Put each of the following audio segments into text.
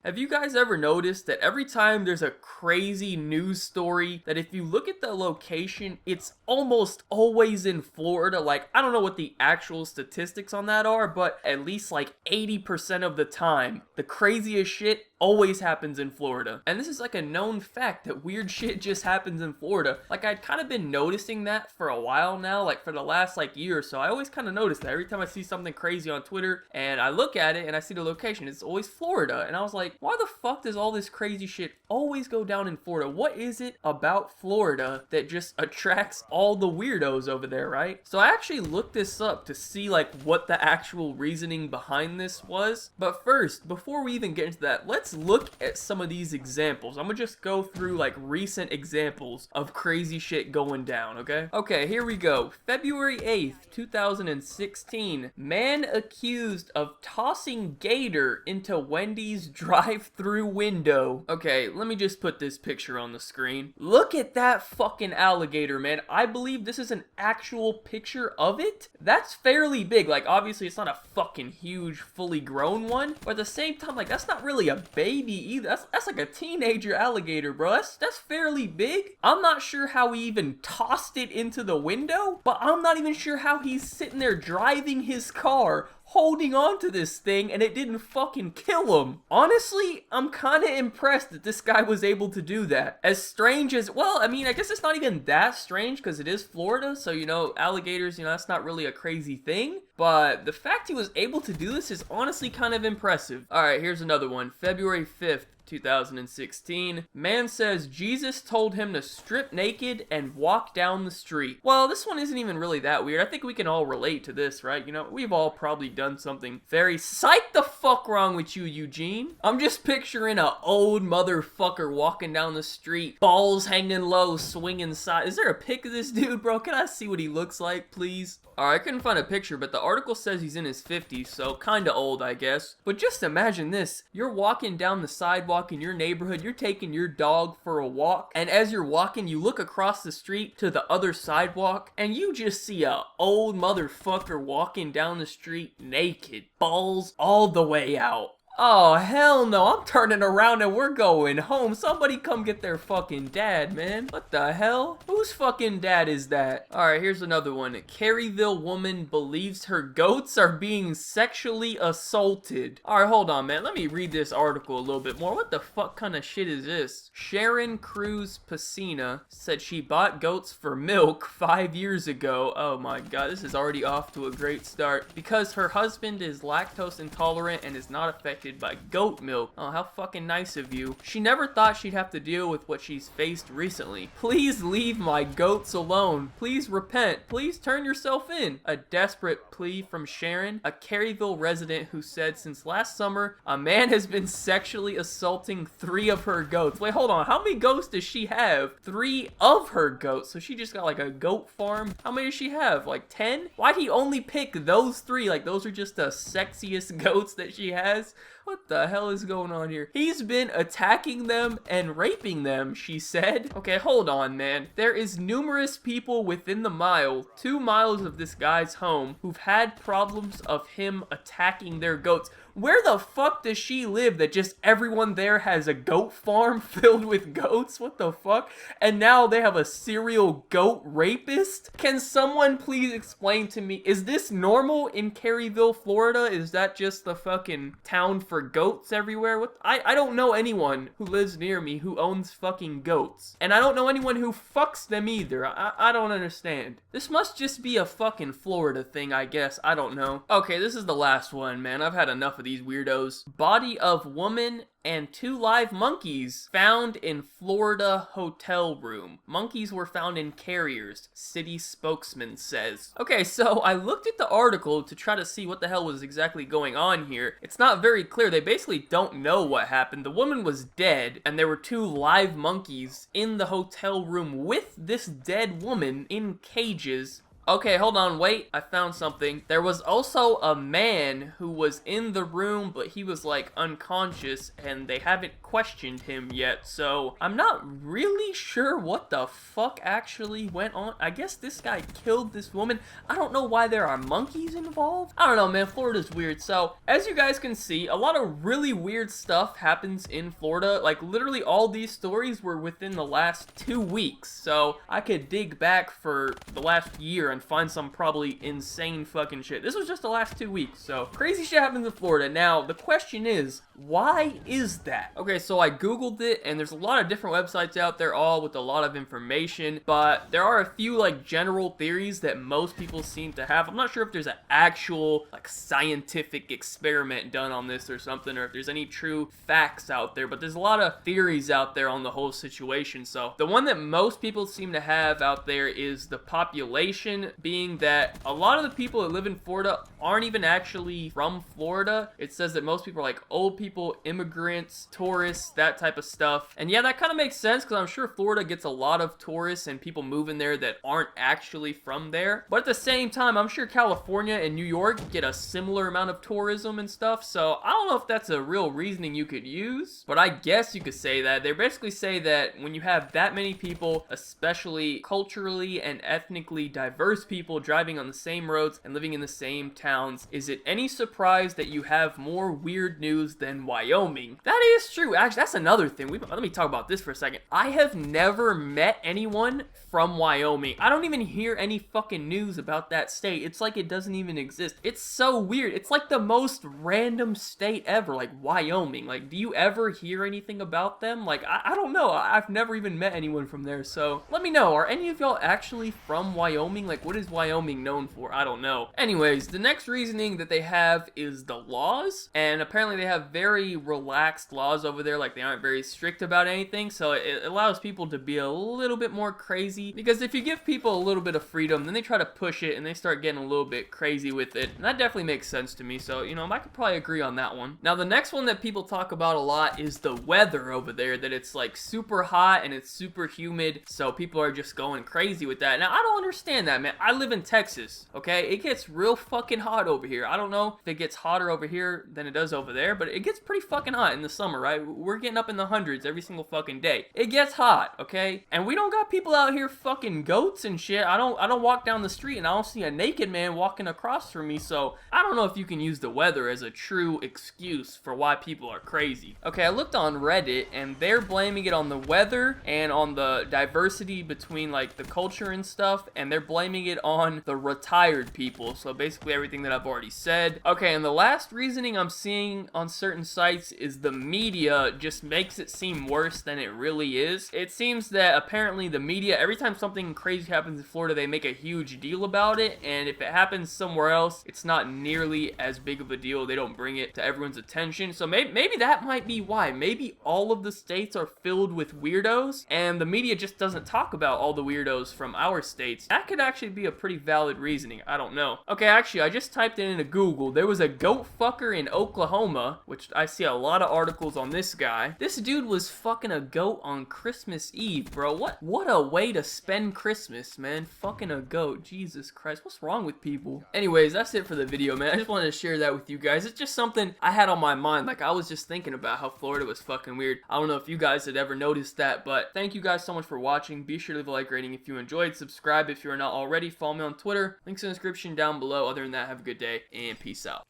Have you guys ever noticed that every time there's a crazy news story, that if you look at the location, it's almost always in Florida? Like, I don't know what the actual statistics on that are, but at least like 80% of the time, the craziest shit always happens in Florida. And this is like a known fact that weird shit just happens in Florida. Like, I'd kind of been noticing that for a while now, like for the last like year or so. I always kind of notice that every time I see something crazy on Twitter and I look at it and I see the location, it's always Florida. And I was like, why the fuck does all this crazy shit always go down in Florida? What is it about Florida that just attracts all the weirdos over there, right? So I actually looked this up to see like what the actual reasoning behind this was. But first, before we even get into that, let's look at some of these examples. I'm gonna just go through like recent examples of crazy shit going down, okay? Okay, here we go. February 8th, 2016. Man accused of tossing gator into Wendy's drive-through window. Okay, let me just put this picture on the screen. Look at that fucking alligator, man. I believe this is an actual picture of it. That's fairly big. Like, obviously, it's not a fucking huge, fully grown one, but at the same time, like, that's not really a baby either. That's like a teenager alligator, bro. That's fairly big. I'm not sure how he even tossed it into the window, but I'm not even sure how he's sitting there driving his car holding on to this thing and it didn't fucking kill him. Honestly, I'm kind of impressed that this guy was able to do that. As strange as, well, I mean, I guess it's not even that strange because it is Florida, so, you know, alligators, you know, that's not really a crazy thing. But the fact he was able to do this is honestly kind of impressive. Alright, here's another one. February 5th. 2016. Man says Jesus told him to strip naked and walk down the street. Well, this one isn't even really that weird. I think we can all relate to this, right? You know, we've all probably done something very psych the fuck wrong with you, Eugene. I'm just picturing a old motherfucker walking down the street, balls hanging low, swinging side. Is there a pic of this dude, bro? Can I see what he looks like, please? Alright, I couldn't find a picture, but the article says he's in his 50s, so kinda old, I guess. But just imagine this. You're walking down the sidewalk in your neighborhood, you're taking your dog for a walk, and as you're walking, you look across the street to the other sidewalk, and you just see a old motherfucker walking down the street naked, balls all the way out. Oh, hell no, I'm turning around and we're going home. Somebody come get their fucking dad, man. What the hell? Whose fucking dad is that? Alright, here's another one. Caryville woman believes her goats are being sexually assaulted. Alright, hold on, man. Let me read this article a little bit more. What the fuck kind of shit is this? Sharon Cruz Pacina said she bought goats for milk 5 years ago. Oh my god, this is already off to a great start. Because her husband is lactose intolerant and is not affected by goat milk. Oh, how fucking nice of you. She never thought she'd have to deal with what she's faced recently. Please leave my goats alone. Please repent. Please turn yourself in. A desperate plea from Sharon, a Caryville resident who said since last summer, a man has been sexually assaulting 3 of her goats. Wait, hold on. How many goats does she have? 3 of her goats. So she just got like a goat farm. How many does she have? Like 10? Why'd he only pick those 3? Like those are just the sexiest goats that she has? What the hell is going on here? He's been attacking them and raping them, she said. Okay, hold on, man. There is numerous people within the mile, 2 miles of this guy's home, who've had problems of him attacking their goats. Where the fuck does she live that just everyone there has a goat farm filled with goats? What the fuck? And now they have a serial goat rapist? Can someone please explain to me, is this normal in Caryville, Florida? Is that just the fucking town for goats everywhere? What? I don't know anyone who lives near me who owns fucking goats. And I don't know anyone who fucks them either. I don't understand. This must just be a fucking Florida thing, I guess. I don't know. Okay, this is the last one, man. I've had enough of these weirdos. Body of woman and 2 live monkeys found in Florida hotel room. Monkeys were found in carriers, city spokesman says. Okay, so I looked at the article to try to see what the hell was exactly going on here. It's not very clear. They basically don't know what happened. The woman was dead, and there were 2 live monkeys in the hotel room with this dead woman in cages Okay, hold on, wait, I found something. There was also a man who was in the room, but he was like unconscious, and they haven't questioned him yet, so I'm not really sure what the fuck actually went on. I guess this guy killed this woman. I don't know why there are monkeys involved. I don't know, man, Florida's weird. So, as you guys can see, a lot of really weird stuff happens in Florida. Like, literally all these stories were within the last 2 weeks, so I could dig back for the last year and find some probably insane fucking shit. This was just the last 2 weeks, so crazy shit happens in Florida. Now, the question is, why is that? Okay, so I googled it, and there's a lot of different websites out there, all with a lot of information, but there are a few like general theories that most people seem to have. I'm not sure if there's an actual like scientific experiment done on this or something, or if there's any true facts out there, but there's a lot of theories out there on the whole situation. So the one that most people seem to have out there is the population, being that a lot of the people that live in Florida aren't even actually from Florida. It says that most people are like old people, immigrants, tourists, that type of stuff. And yeah, that kind of makes sense, because I'm sure Florida gets a lot of tourists and people moving there that aren't actually from there. But at the same time, I'm sure California and New York get a similar amount of tourism and stuff, so I don't know if that's a real reasoning you could use, but I guess you could say that. They basically say that when you have that many people, especially culturally and ethnically diverse people driving on the same roads and living in the same towns, is it any surprise that you have more weird news than Wyoming? That is true. Actually, that's another thing. Let me talk about this for a second. I have never met anyone from Wyoming. I don't even hear any fucking news about that state. It's like it doesn't even exist. It's so weird. It's like the most random state ever, like Wyoming. Like, do you ever hear anything about them? Like, I don't know. I've never even met anyone from there, so let me know. Are any of y'all actually from Wyoming? Like, what is Wyoming known for? I don't know. Anyways, the next reasoning that they have is the laws, and apparently they have very relaxed laws over there. Like, they aren't very strict about anything, so it allows people to be a little bit more crazy, because if you give people a little bit of freedom, then they try to push it and they start getting a little bit crazy with it, and that definitely makes sense to me. So, you know, I could probably agree on that one. Now, the next one that people talk about a lot is the weather over there, that it's like super hot and it's super humid, so people are just going crazy with that. Now, I don't understand that, man. I live in Texas, okay? It gets real fucking hot over here. I don't know if it gets hotter over here than it does over there, but it gets pretty fucking hot in the summer, right? We're getting up in the hundreds every single fucking day. It gets hot, okay? And we don't got people out here fucking goats and shit. I don't walk down the street and I don't see a naked man walking across from me, so I don't know if you can use the weather as a true excuse for why people are crazy. Okay, I looked on Reddit and they're blaming it on the weather and on the diversity between like the culture and stuff, and they're blaming it on the retired people. So basically everything that I've already said. Okay, and the last reasoning I'm seeing on certain sites is the media just makes it seem worse than it really is. It seems that apparently the media, every time something crazy happens in Florida, they make a huge deal about it, and if it happens somewhere else, it's not nearly as big of a deal. They don't bring it to everyone's attention. So maybe that might be why. Maybe all of the states are filled with weirdos, and the media just doesn't talk about all the weirdos from our states. That could actually be a pretty valid reasoning. I don't know. Okay, actually, I just typed it into Google. There was a goat fucker in Oklahoma, which I see a lot of articles on this guy. This dude was fucking a goat on Christmas Eve, bro. What a way to spend Christmas, man. Fucking a goat. Jesus Christ. What's wrong with people? Anyways, that's it for the video, man. I just wanted to share that with you guys. It's just something I had on my mind. Like, I was just thinking about how Florida was fucking weird. I don't know if you guys had ever noticed that, but thank you guys so much for watching. Be sure to leave a like rating if you enjoyed. Subscribe if you're not already. Follow me on Twitter. Links in the description down below. Other than that, have a good day, and peace out.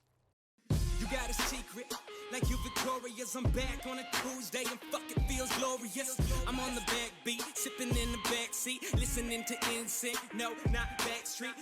You got a secret, like you victorious. I'm back on a Tuesday and fucking feels glorious. I'm on the backbeat, sipping in the backseat, listening to NSYNC. No, not Backstreet.